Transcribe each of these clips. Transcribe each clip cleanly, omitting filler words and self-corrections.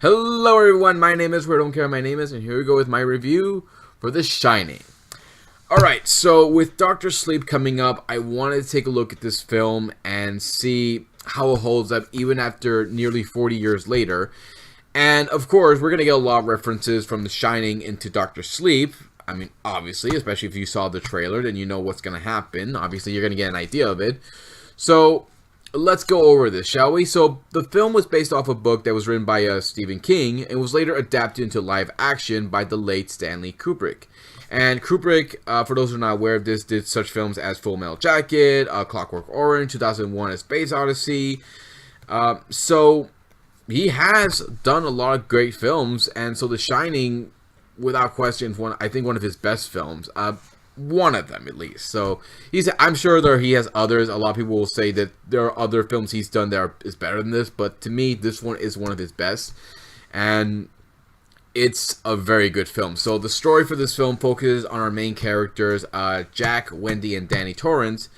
Hello everyone, my name is Where Don't Care My Name Is, and here we go with my review for The Shining. Alright, so with Doctor Sleep coming up, I wanted to take a look at this film and see how it holds up even after nearly 40 years later. And of course, we're going to get a lot of references from The Shining into Doctor Sleep. I mean, obviously, especially if you saw the trailer, then you know what's going to happen. Obviously, you're going to get an idea of it. So, let's go over this, shall we? So, the film was based off a book that was written by Stephen King and was later adapted into live action by the late Stanley Kubrick. And Kubrick, for those who are not aware of this, did such films as Full Metal Jacket, Clockwork Orange, 2001: A Space Odyssey. So, he has done a lot of great films, and so The Shining, without question, I think one of his best films. One of them at least. So I'm sure he has others. A lot of people will say that there are other films he's done that is better than this, but to me, this one is one of his best, and it's a very good film. So the story for this film focuses on our main characters, Jack, Wendy, and Danny Torrance,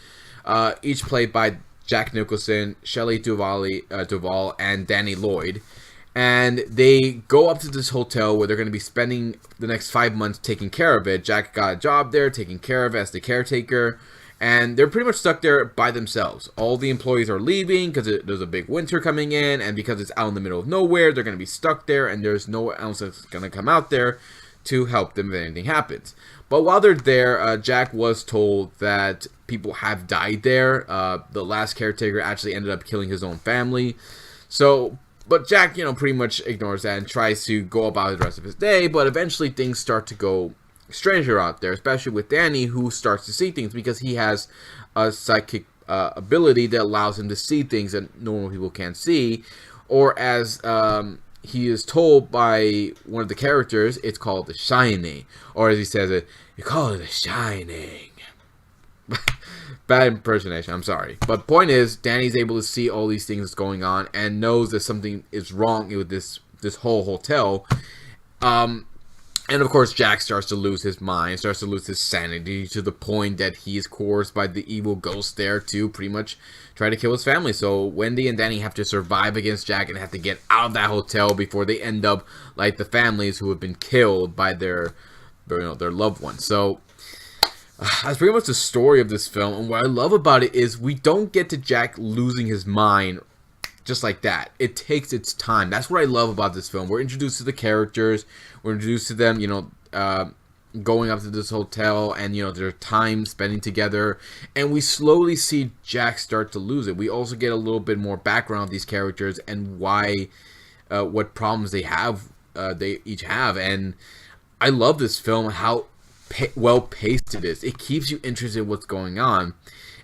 each played by Jack Nicholson, Shelley Duvall, and Danny Lloyd. And they go up to this hotel where they're going to be spending the next 5 months taking care of it. Jack got a job there, taking care of it as the caretaker. And they're pretty much stuck there by themselves. All the employees are leaving because there's a big winter coming in. And because it's out in the middle of nowhere, they're going to be stuck there. And there's no one else that's going to come out there to help them if anything happens. But while they're there, Jack was told that people have died there. The last caretaker actually ended up killing his own family. But Jack, pretty much ignores that and tries to go about the rest of his day. But eventually things start to go stranger out there, especially with Danny, who starts to see things because he has a psychic ability that allows him to see things that normal people can't see. Or as he is told by one of the characters, it's called the Shining. Or as he says it, you call it the Shining. Bad impersonation, I'm sorry. But point is, Danny's able to see all these things going on and knows that something is wrong with this whole hotel. And of course, Jack starts to lose his mind, starts to lose his sanity to the point that he is coerced by the evil ghost there to pretty much try to kill his family. So Wendy and Danny have to survive against Jack and have to get out of that hotel before they end up like the families who have been killed by their loved ones. So that's pretty much the story of this film, and what I love about it is we don't get to Jack losing his mind just like that. It takes its time. That's what I love about this film. We're introduced to the characters, we're introduced to them, going up to this hotel, and their time spending together, and we slowly see Jack start to lose it. We also get a little bit more background of these characters and why, what problems they each have, and I love this film, how well paced it is. It keeps you interested in what's going on,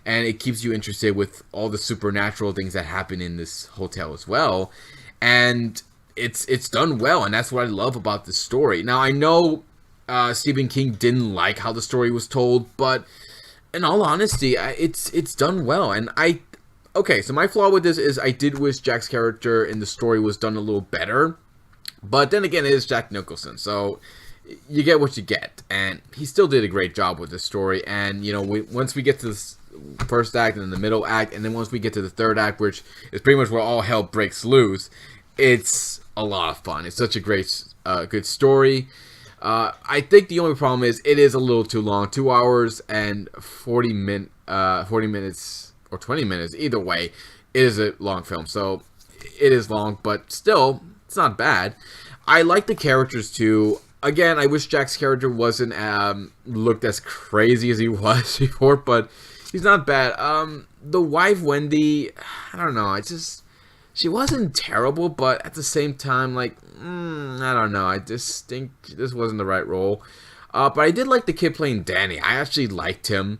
and it keeps you interested with all the supernatural things that happen in this hotel as well. And it's done well, and that's what I love about this story. Now I know Stephen King didn't like how the story was told, but in all honesty, it's done well. And so my flaw with this is I did wish Jack's character in the story was done a little better, but then again, it is Jack Nicholson, so you get what you get, and he still did a great job with this story. And once we get to this first act and then the middle act, and then once we get to the third act, which is pretty much where all hell breaks loose, it's a lot of fun. It's such a great good story. I think the only problem is it is a little too long. 2 hours and 40 minutes or 20 minutes, either way, it is a long film, so it is long, but still, it's not bad. I like the characters too. Again, I wish Jack's character wasn't looked as crazy as he was before, but he's not bad. The wife, Wendy, I don't know. She wasn't terrible, but at the same time, I don't know. I just think this wasn't the right role. But I did like the kid playing Danny. I actually liked him.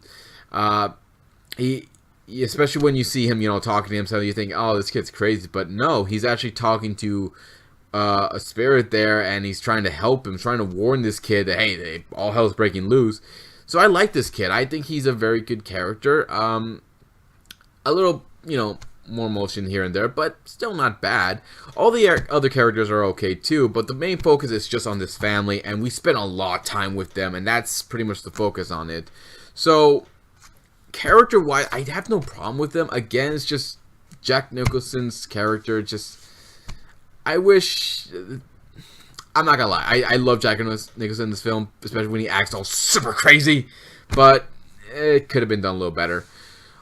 Especially when you see him, talking to himself, you think, oh, this kid's crazy. But no, he's actually talking to a spirit there, and he's trying to help him, trying to warn this kid that, hey, all hell's breaking loose. So I like this kid. I think he's a very good character. A little, more emotion here and there, but still not bad. All the other characters are okay too, but the main focus is just on this family, and we spend a lot of time with them, and that's pretty much the focus on it. So, character-wise, I have no problem with them. Again, it's just Jack Nicholson's character just I wish. I'm not gonna lie. I love Jack Nicholson in this film, especially when he acts all super crazy. But it could have been done a little better.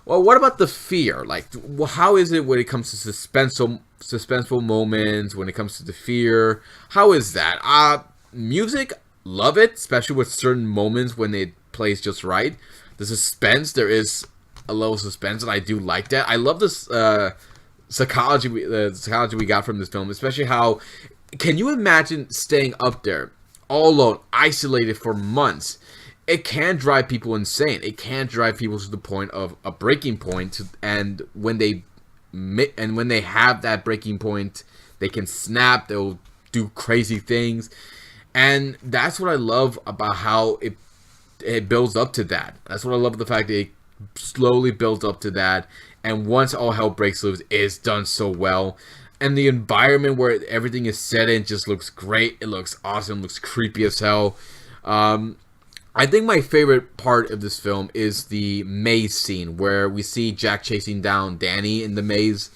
Well, what about the fear? Like, how is it when it comes to suspenseful moments? When it comes to the fear, how is that? Music, love it, especially with certain moments when it plays just right. The suspense, there is a level of suspense, and I do like that. I love this psychology we got from this film, especially how. Can you imagine staying up there, all alone, isolated for months? It can drive people insane. It can drive people to the point of a breaking point. And when they have that breaking point, they can snap. They'll do crazy things, and that's what I love about how it builds up to that. That's what I love, the fact that it slowly builds up to that, and once all hell breaks loose, it's done so well. And the environment where everything is set in just looks great. It looks awesome. Looks creepy as hell. I think my favorite part of this film is the maze scene where we see Jack chasing down Danny in the maze.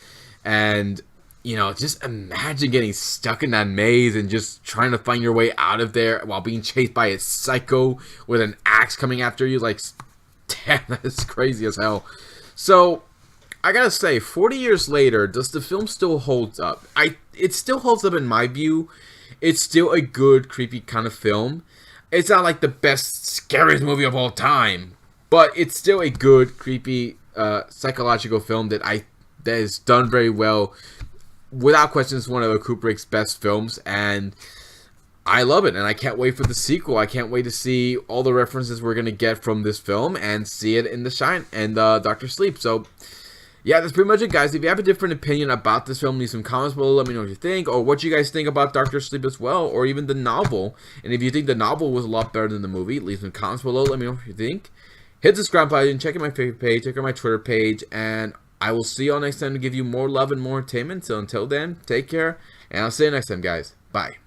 And, you know, just imagine getting stuck in that maze and just trying to find your way out of there while being chased by a psycho with an axe coming after you. Like, damn, that is crazy as hell. So, I gotta say, 40 years later, does the film still hold up? It still holds up in my view. It's still a good, creepy kind of film. It's not like the best, scariest movie of all time, but it's still a good, creepy, psychological film that is done very well. Without question, it's one of Kubrick's best films, and I love it, and I can't wait for the sequel. I can't wait to see all the references we're gonna get from this film and see it in The Shine and Dr. Sleep. So. Yeah, that's pretty much it, guys. If you have a different opinion about this film, leave some comments below. Let me know what you think, or what you guys think about Dr. Sleep as well, or even the novel. And if you think the novel was a lot better than the movie, leave some comments below. Let me know what you think. Hit the subscribe button, check out my favorite page, check out my Twitter page, and I will see you all next time to give you more love and more entertainment. So until then, take care, and I'll see you next time, guys. Bye.